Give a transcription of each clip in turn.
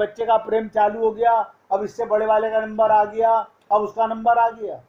बच्चे का प्रेम चालू हो गया, अब इससे बड़े वाले का नंबर आ गया, अब उसका नंबर आ गया।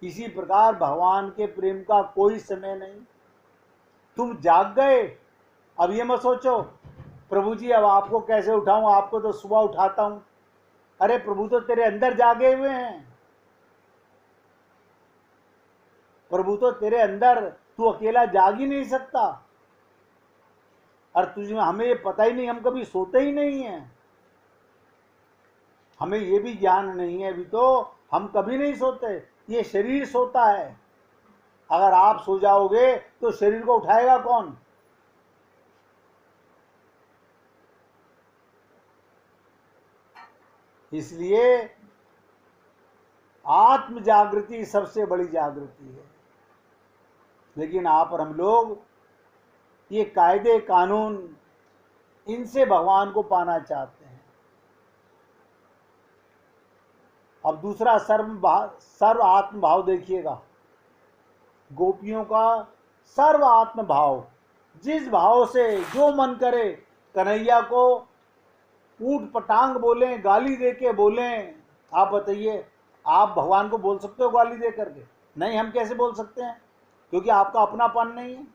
इसी प्रकार भगवान के प्रेम का कोई समय नहीं। तुम जाग गए, अब ये मत सोचो प्रभु जी अब आपको कैसे उठाऊं, आपको तो सुबह उठाता हूं। अरे प्रभु तो तेरे अंदर जागे हुए हैं, प्रभु तो तेरे अंदर, तू अकेला जाग ही नहीं सकता। और तुझे हमें ये पता ही नहीं, हम कभी सोते ही नहीं है, हमें ये भी ज्ञान नहीं है अभी तो, हम कभी नहीं सोते, ये शरीर सोता है। अगर आप सो जाओगे तो शरीर को उठाएगा कौन? इसलिए आत्म जागृति सबसे बड़ी जागृति है। लेकिन आप और हम लोग ये कायदे कानून, इनसे भगवान को पाना चाहते हैं। अब दूसरा सर्व आत्म भाव देखिएगा, गोपियों का सर्व आत्म भाव, जिस भाव से जो मन करे कन्हैया को ऊट पटांग बोलें, गाली दे के बोलें। आप बताइए, आप भगवान को बोल सकते हो गाली दे करके? नहीं, हम कैसे बोल सकते हैं? क्योंकि आपका अपनापन नहीं है।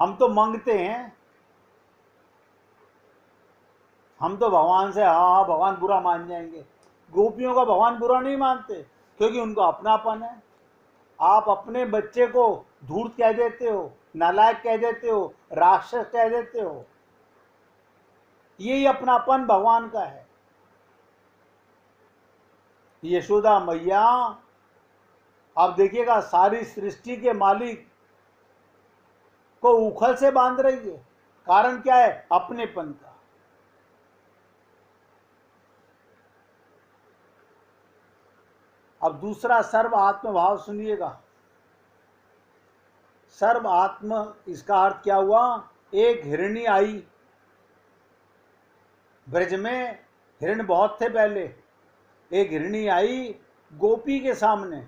हम तो मांगते हैं, हम तो भगवान से हाँ भगवान बुरा मान जाएंगे। गोपियों का भगवान बुरा नहीं मानते, क्योंकि उनका अपनापन है। आप अपने बच्चे को धूर्त कह देते हो, नालायक कह देते हो, राक्षस कह देते हो, यही अपनापन भगवान का है। यशोदा मैया आप देखिएगा सारी सृष्टि के मालिक को उखल से बांध रही है। कारण क्या है? अपनेपन का। अब दूसरा सर्व आत्म भाव सुनिएगा। सर्व आत्म, इसका अर्थ क्या हुआ? एक हिरणी आई, ब्रज में हिरण बहुत थे पहले। एक हिरणी आई गोपी के सामने,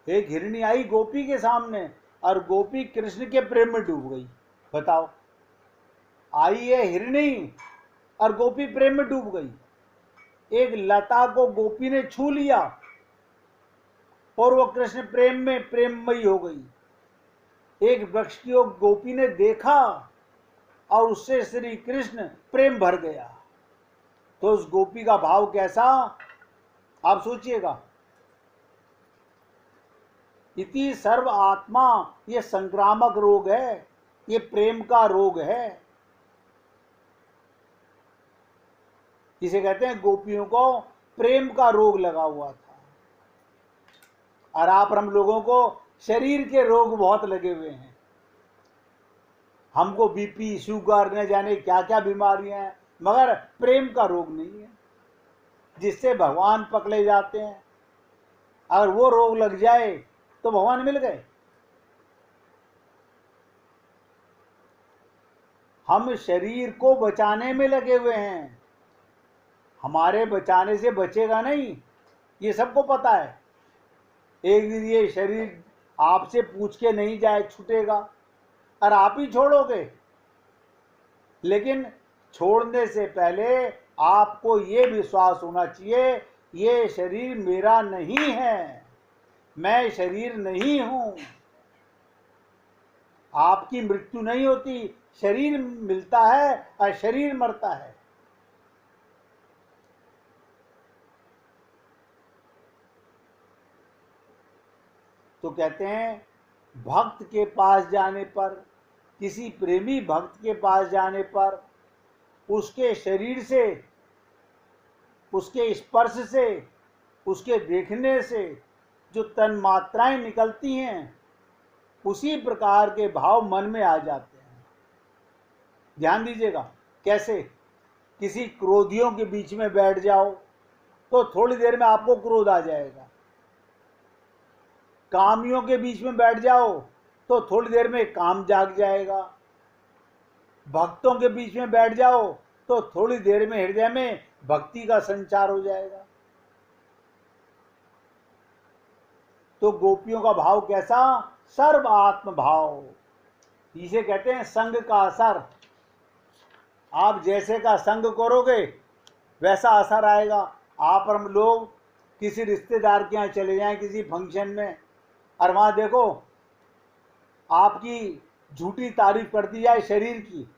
एक हिरणी आई गोपी के सामने, और गोपी कृष्ण के प्रेम में डूब गई। बताओ, आई है हिरणी और गोपी प्रेम में डूब गई। एक लता को गोपी ने छू लिया और वो कृष्ण प्रेम में प्रेममयी हो गई। एक वृक्ष की ओर गोपी ने देखा और उससे श्री कृष्ण प्रेम भर गया। तो उस गोपी का भाव कैसा, आप सोचिएगा। इति सर्व आत्मा, ये संक्रामक रोग है, ये प्रेम का रोग है। इसे कहते हैं गोपियों को प्रेम का रोग लगा हुआ था। और आप हम लोगों को शरीर के रोग बहुत लगे हुए हैं। हमको बीपी, शुगर, न जाने क्या क्या बीमारियां हैं, मगर प्रेम का रोग नहीं है, जिससे भगवान पकड़े जाते हैं। अगर वो रोग लग जाए तो भगवान मिल गए। हम शरीर को बचाने में लगे हुए हैं, हमारे बचाने से बचेगा नहीं, ये सबको पता है। एक दिन ये शरीर आपसे पूछ के नहीं जाए, छूटेगा और आप ही छोड़ोगे। लेकिन छोड़ने से पहले आपको ये विश्वास होना चाहिए, ये शरीर मेरा नहीं है, मैं शरीर नहीं हूं। आपकी मृत्यु नहीं होती, शरीर मिलता है और शरीर मरता है। तो कहते हैं भक्त के पास जाने पर, किसी प्रेमी भक्त के पास जाने पर, उसके शरीर से, उसके स्पर्श से, उसके देखने से जो तन मात्राएं निकलती हैं, उसी प्रकार के भाव मन में आ जाते हैं। ध्यान दीजिएगा कैसे। किसी क्रोधियों के बीच में बैठ जाओ तो थोड़ी देर में आपको क्रोध आ जाएगा। कामियों के बीच में बैठ जाओ तो थोड़ी देर में काम जाग जाएगा। भक्तों के बीच में बैठ जाओ तो थोड़ी देर में हृदय में भक्ति का संचार हो जाएगा। तो गोपियों का भाव कैसा? सर्व आत्म भाव। इसे कहते हैं संग का असर। आप जैसे का संग करोगे वैसा असर आएगा। आप हम लोग किसी रिश्तेदार के यहाँ चले जाएं किसी फंक्शन में, और वहाँ देखो आपकी झूठी तारीफ कर दी जाए शरीर की,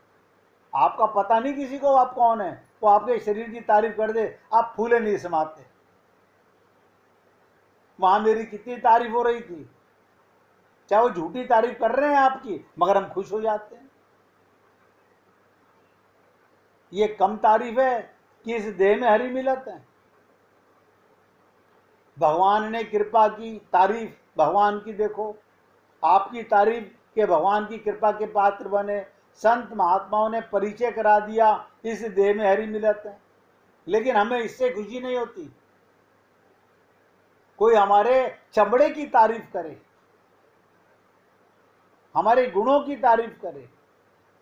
आपका पता नहीं किसी को आप कौन है, वो आपके शरीर की तारीफ कर दे, आप फूले नहीं समाते। वहां मेरी कितनी तारीफ हो रही थी, चाहे वो झूठी तारीफ कर रहे हैं आपकी, मगर हम खुश हो जाते हैं। ये कम तारीफ है कि इस देह में हरी मिलत है। भगवान ने कृपा की, तारीफ भगवान की देखो, आपकी तारीफ के भगवान की कृपा के पात्र बने, संत महात्माओं ने परिचय करा दिया, इस देह में हरी मिलत है। लेकिन हमें इससे खुशी नहीं होती। कोई हमारे चमड़े की तारीफ करे, हमारे गुणों की तारीफ करे,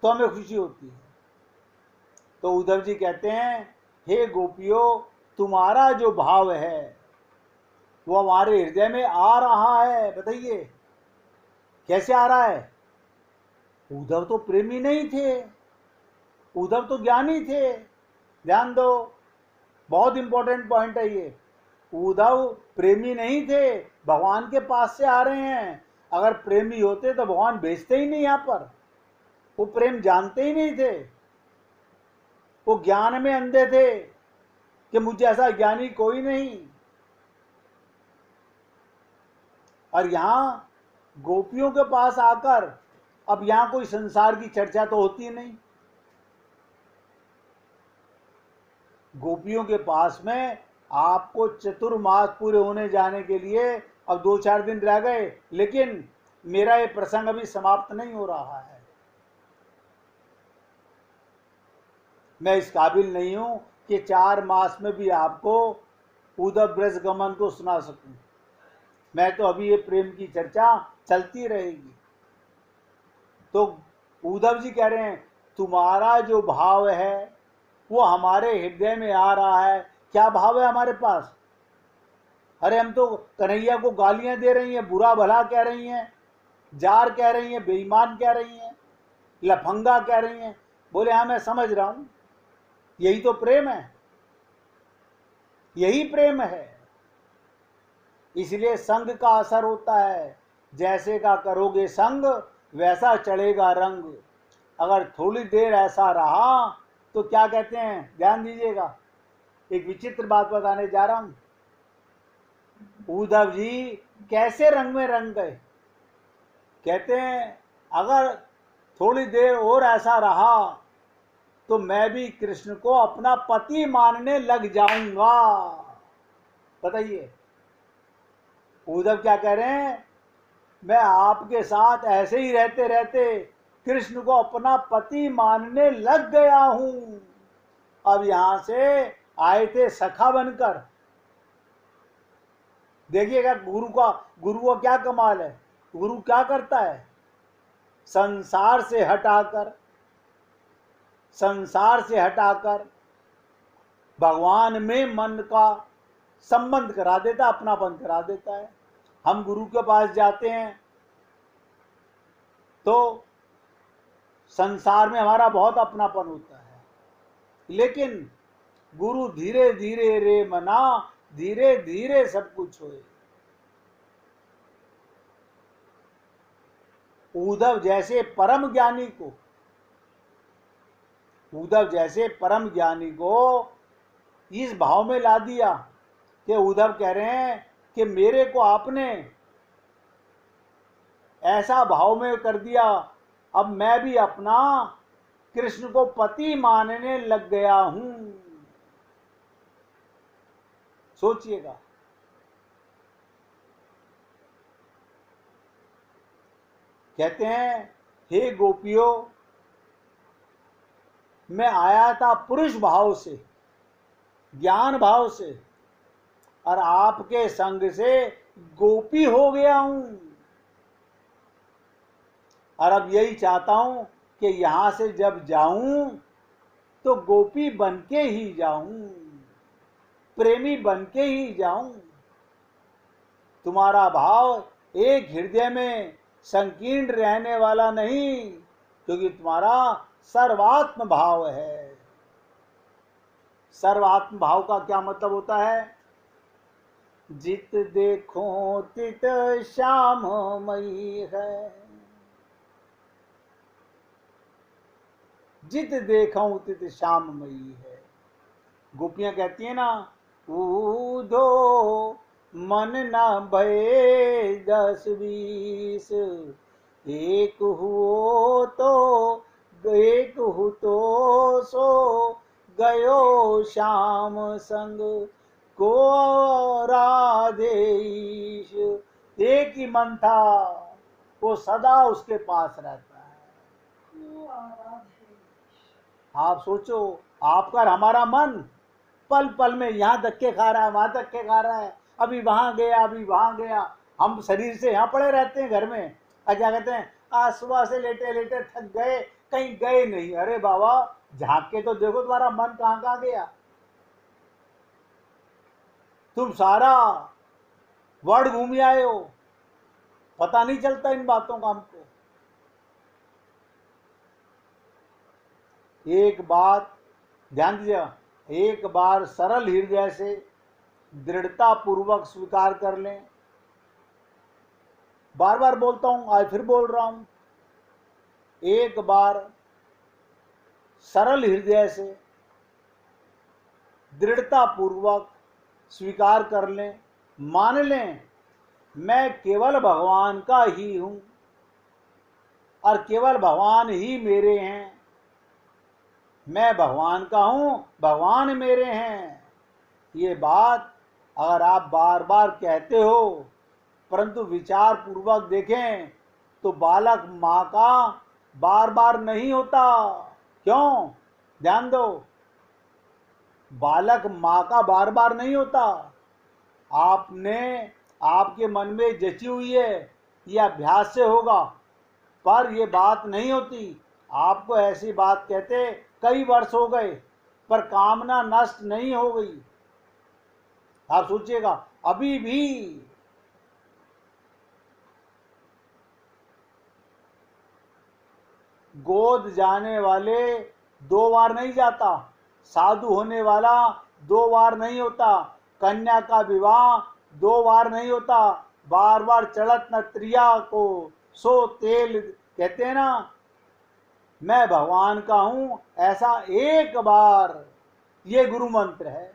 तो हमें खुशी होती है। तो उद्धव जी कहते हैं, हे गोपियों, तुम्हारा जो भाव है वो हमारे हृदय में आ रहा है। बताइए कैसे आ रहा है? उद्धव तो प्रेमी नहीं थे, उद्धव तो ज्ञानी थे। ध्यान दो, बहुत इंपॉर्टेंट पॉइंट है ये। उद्धव प्रेमी नहीं थे, भगवान के पास से आ रहे हैं। अगर प्रेमी होते तो भगवान भेजते ही नहीं यहां पर। वो प्रेम जानते ही नहीं थे, वो ज्ञान में अंधे थे कि मुझे ऐसा ज्ञानी कोई नहीं। और यहां गोपियों के पास आकर, अब यहां कोई संसार की चर्चा तो होती नहीं। गोपियों के पास में आपको चतुर्मास पूरे होने जाने के लिए अब 2-4 दिन रह गए, लेकिन मेरा ये प्रसंग अभी समाप्त नहीं हो रहा है। मैं इस काबिल नहीं हूं कि 4 मास में भी आपको उद्धव ब्रज गमन को सुना सकूं। मैं तो अभी ये प्रेम की चर्चा चलती रहेगी। तो उद्धव जी कह रहे हैं, तुम्हारा जो भाव है वो हमारे हृदय में आ रहा है। क्या भाव है हमारे पास? अरे हम तो कन्हैया को गालियां दे रही हैं, बुरा भला कह रही हैं, जार कह रही हैं, बेईमान कह रही हैं, लफंगा कह रही हैं। बोले हाँ मैं समझ रहा हूं, यही तो प्रेम है, यही प्रेम है। इसलिए संग का असर होता है। जैसे का करोगे संग वैसा चढ़ेगा रंग। अगर थोड़ी देर ऐसा रहा तो क्या कहते हैं, ध्यान दीजिएगा, एक विचित्र बात बताने जा रहा हूं। उद्धव जी कैसे रंग में रंग गए? कहते हैं अगर थोड़ी देर और ऐसा रहा तो मैं भी कृष्ण को अपना पति मानने लग जाऊंगा। बताइए उद्धव क्या कह रहे हैं? मैं आपके साथ ऐसे ही रहते रहते कृष्ण को अपना पति मानने लग गया हूं। अब यहां से आए थे सखा बनकर। देखिएगा गुरु का क्या कमाल है। गुरु क्या करता है? संसार से हटाकर भगवान में मन का संबंध करा देता, अपनापन करा देता है। हम गुरु के पास जाते हैं तो संसार में हमारा बहुत अपनापन होता है, लेकिन गुरु धीरे धीरे रे मना, धीरे धीरे सब कुछ होए। उद्धव जैसे परम ज्ञानी को इस भाव में ला दिया कि उद्धव कह रहे हैं कि मेरे को आपने ऐसा भाव में कर दिया, अब मैं भी अपना कृष्ण को पति मानने लग गया हूं। सोचिएगा, कहते हैं हे गोपियों, मैं आया था पुरुष भाव से, ज्ञान भाव से, और आपके संग से गोपी हो गया हूं। और अब यही चाहता हूं कि यहां से जब जाऊं तो गोपी बनके ही जाऊं, प्रेमी बनके ही जाऊं। तुम्हारा भाव एक हृदय में संकीर्ण रहने वाला नहीं, क्योंकि तुम्हारा सर्वात्म भाव है। सर्वात्म भाव का क्या मतलब होता है? जित देखो तित श्याममयी है। जित देखो तित श्याममयी है। गोपियां कहती है ना, ऊधो मन न भये 10-20, एक हुओ तो एक हु तो सो गयो श्याम संग को राधेश। एक ही मन था, वो सदा उसके पास रहता है। आप सोचो, आपका और हमारा मन पल पल में यहाँ धक्के खा रहा है, वहां धक्के खा रहा है, अभी वहां गया, अभी वहां गया। हम शरीर से यहाँ पड़े रहते हैं घर में, और क्या कहते हैं, आज सुबह से लेटे लेटे थक गए, कहीं गए नहीं। अरे बाबा, झांक के तो देखो तुम्हारा मन कहाँ कहाँ गया। तुम सारा वर्ल्ड घूम आए हो, पता नहीं चलता इन बातों का हमको। एक बात ध्यान दीजिए, एक बार सरल हृदय से दृढ़ता पूर्वक स्वीकार कर लें। बार बार बोलता हूं, आज फिर बोल रहा हूं, एक बार सरल हृदय से दृढ़ता पूर्वक स्वीकार कर लें, मान लें मैं केवल भगवान का ही हूं और केवल भगवान ही मेरे हैं। मैं भगवान का हूं, भगवान मेरे हैं। ये बात अगर आप बार बार कहते हो, परंतु विचार पूर्वक देखें तो बालक मां का बार बार नहीं होता। क्यों? ध्यान दो, बालक मां का बार बार नहीं होता। आपने आपके मन में जची हुई है, यह अभ्यास से होगा, पर यह बात नहीं होती। आपको ऐसी बात कहते कई वर्ष हो गए, पर कामना नष्ट नहीं हो गई। आप सोचिएगा, अभी भी गोद जाने वाले 2 बार नहीं जाता, साधु होने वाला 2 बार नहीं होता, कन्या का विवाह 2 बार नहीं होता। बार बार चढ़त न त्रिया को सो तेल, कहते हैं ना, मैं भगवान का हूं, ऐसा एक बार, ये गुरु मंत्र है।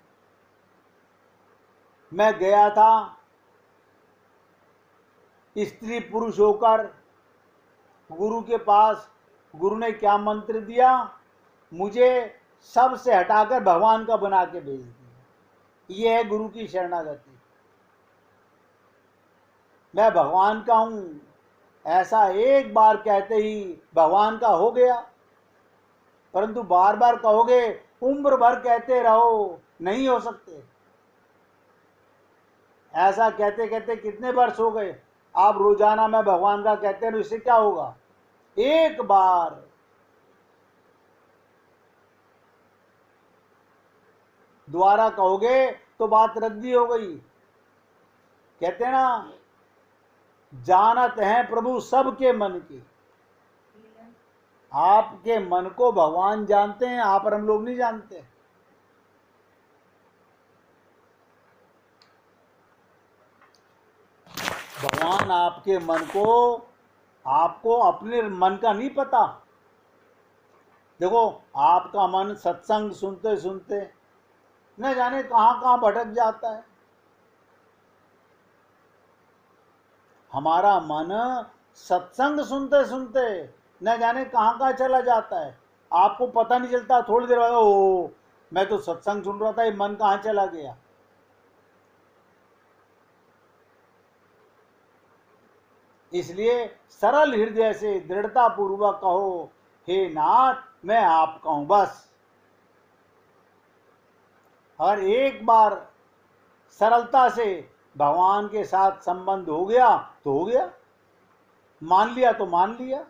मैं गया था स्त्री पुरुष होकर गुरु के पास, गुरु ने क्या मंत्र दिया, मुझे सबसे हटाकर भगवान का बना के भेज दिया। यह है गुरु की शरणागति। मैं भगवान का हूं, ऐसा एक बार कहते ही भगवान का हो गया। परंतु बार बार कहोगे, उम्र भर कहते रहो, नहीं हो सकते। ऐसा कहते कहते कितने वर्ष हो गए। आप रोजाना मैं भगवान का कहते हैं, इससे क्या होगा? एक बार दोबारा कहोगे तो बात रद्दी हो गई। कहते हैं ना, जानत है प्रभु सबके मन की। आपके मन को भगवान जानते हैं, आप और हम लोग नहीं जानते। भगवान आपके मन को, आपको अपने मन का नहीं पता। देखो, आपका मन सत्संग सुनते सुनते न जाने कहां कहां भटक जाता है। हमारा मन सत्संग सुनते सुनते न जाने कहां कहां चला जाता है, आपको पता नहीं चलता। थोड़ी देर बाद, ओ मैं तो सत्संग सुन रहा था, ये मन कहां चला गया। इसलिए सरल हृदय से दृढ़ता पूर्वक कहो, हे नाथ मैं आपका हूं, बस। और एक बार सरलता से भगवान के साथ संबंध हो गया तो हो गया, मान लिया तो मान लिया।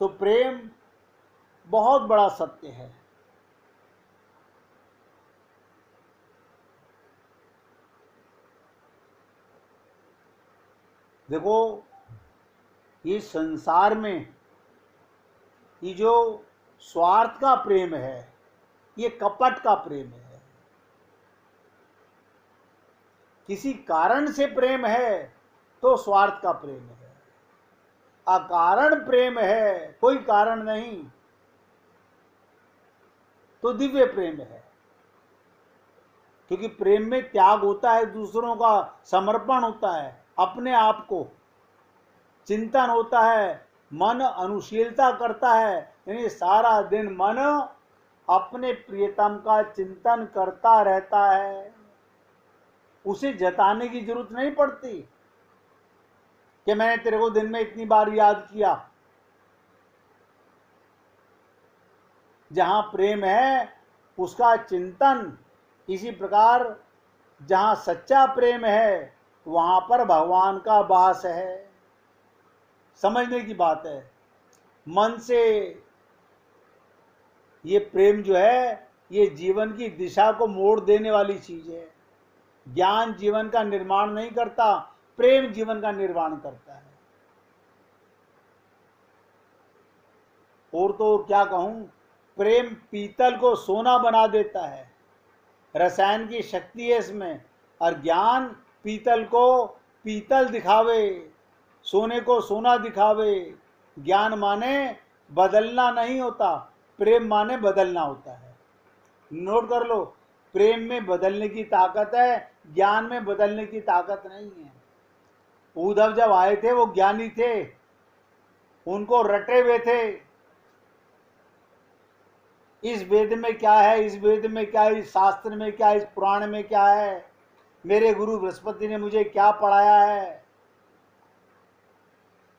तो प्रेम बहुत बड़ा सत्य है। देखो, ये संसार में ये जो स्वार्थ का प्रेम है, ये कपट का प्रेम है। किसी कारण से प्रेम है तो स्वार्थ का प्रेम है, अकारण प्रेम है, कोई कारण नहीं, तो दिव्य प्रेम है। क्योंकि प्रेम में त्याग होता है, दूसरों का समर्पण होता है, अपने आप को चिंतन होता है, मन अनुशीलता करता है, यानी सारा दिन मन अपने प्रियतम का चिंतन करता रहता है। उसे जताने की जरूरत नहीं पड़ती कि मैंने तेरे को दिन में इतनी बार याद किया। जहां प्रेम है उसका चिंतन, इसी प्रकार जहां सच्चा प्रेम है वहां पर भगवान का वास है। समझने की बात है। मन से ये प्रेम जो है ये जीवन की दिशा को मोड़ देने वाली चीज है। ज्ञान जीवन का निर्माण नहीं करता, प्रेम जीवन का निर्माण करता है। और तो और क्या कहूं, प्रेम पीतल को सोना बना देता है, रसायन की शक्ति है इसमें। और ज्ञान पीतल को पीतल दिखावे, सोने को सोना दिखावे। ज्ञान माने बदलना नहीं होता, प्रेम माने बदलना होता है। नोट कर लो, प्रेम में बदलने की ताकत है, ज्ञान में बदलने की ताकत नहीं है। उद्धव जब आए थे वो ज्ञानी थे, उनको रटे हुए थे, इस वेद में क्या है, इस वेद में क्या है, इस शास्त्र में क्या है, इस पुराण में क्या है, मेरे गुरु बृहस्पति ने मुझे क्या पढ़ाया है।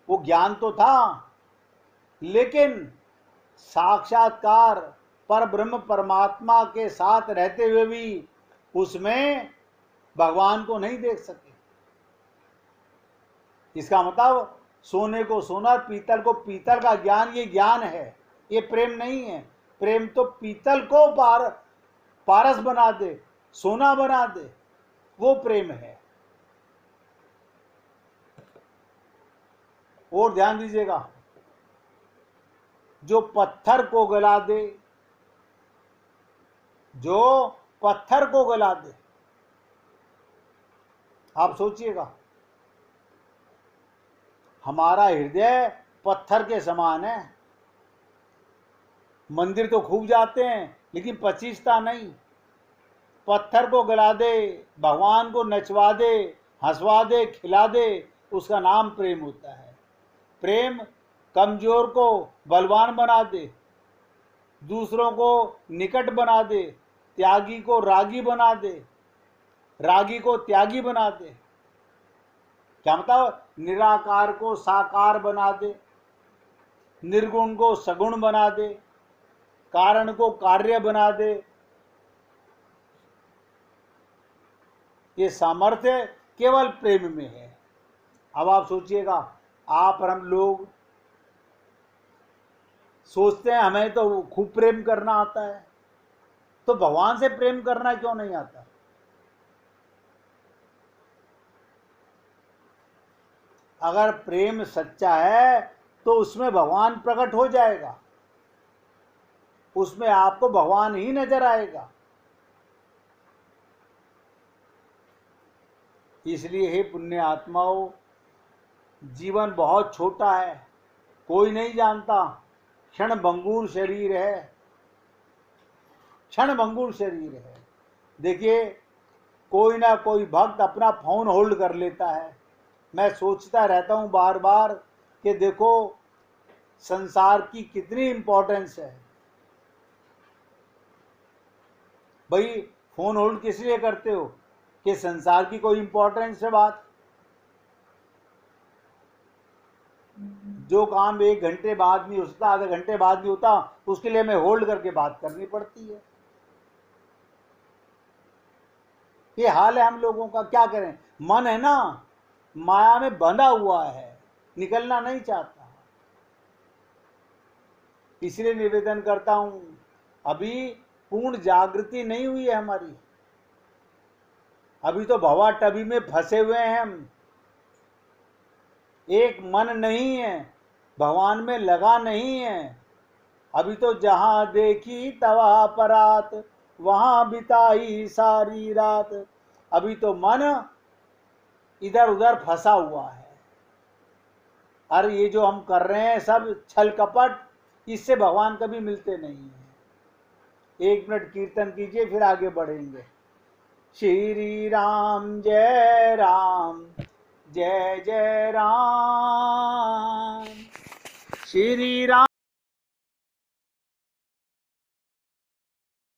वो ज्ञान तो था, लेकिन साक्षात्कार पर ब्रह्म परमात्मा के साथ रहते हुए भी उसमें भगवान को नहीं देख सके। इसका मतलब सोने को सोना, पीतल को पीतल का ज्ञान, ये ज्ञान है, ये प्रेम नहीं है। प्रेम तो पीतल को पारस बना दे, सोना बना दे, वो प्रेम है। और ध्यान दीजिएगा, जो पत्थर को गला दे, जो पत्थर को गला दे, आप सोचिएगा, हमारा हृदय पत्थर के समान है। मंदिर तो खूब जाते हैं लेकिन पचीसता नहीं। पत्थर को गला दे, भगवान को नचवा दे, हंसवा दे, खिला दे, उसका नाम प्रेम होता है। प्रेम कमजोर को बलवान बना दे, दूसरों को निकट बना दे, त्यागी को रागी बना दे, रागी को त्यागी बना दे। क्या मतलब, निराकार को साकार बना दे, निर्गुण को सगुण बना दे, कारण को कार्य बना दे। ये सामर्थ्य केवल प्रेम में है। अब आप सोचिएगा, आप और हम लोग सोचते हैं हमें तो खूब प्रेम करना आता है, तो भगवान से प्रेम करना क्यों नहीं आता? अगर प्रेम सच्चा है तो उसमें भगवान प्रकट हो जाएगा, उसमें आपको भगवान ही नजर आएगा। इसलिए हे पुण्य आत्माओं, जीवन बहुत छोटा है, कोई नहीं जानता। क्षण भंगुर शरीर है, क्षण भंगुर शरीर है। देखिए, कोई ना कोई भक्त अपना फोन होल्ड कर लेता है। मैं सोचता रहता हूं बार बार कि देखो संसार की कितनी इंपॉर्टेंस है। भाई फोन होल्ड किस लिए करते हो? कि संसार की कोई इंपॉर्टेंस है बात? जो काम 1 घंटे बाद नहीं हो सकता, आधे घंटे बाद नहीं होता, उसके लिए हमें होल्ड करके बात करनी पड़ती है। ये हाल है हम लोगों का। क्या करें, मन है ना माया में बंधा हुआ है, निकलना नहीं चाहता। इसलिए निवेदन करता हूं, अभी पूर्ण जागृति नहीं हुई है हमारी, अभी तो भवा टबी में फंसे हुए हैं हम। एक मन नहीं है, भगवान में लगा नहीं है। अभी तो जहां देखी तवा परात, वहां बिताई सारी रात। अभी तो मन इधर उधर फंसा हुआ है। अरे ये जो हम कर रहे हैं सब छल कपट, इससे भगवान कभी मिलते नहीं है। 1 मिनट कीर्तन कीजिए, फिर आगे बढ़ेंगे। श्री राम जय राम, जय जय राम। श्री राम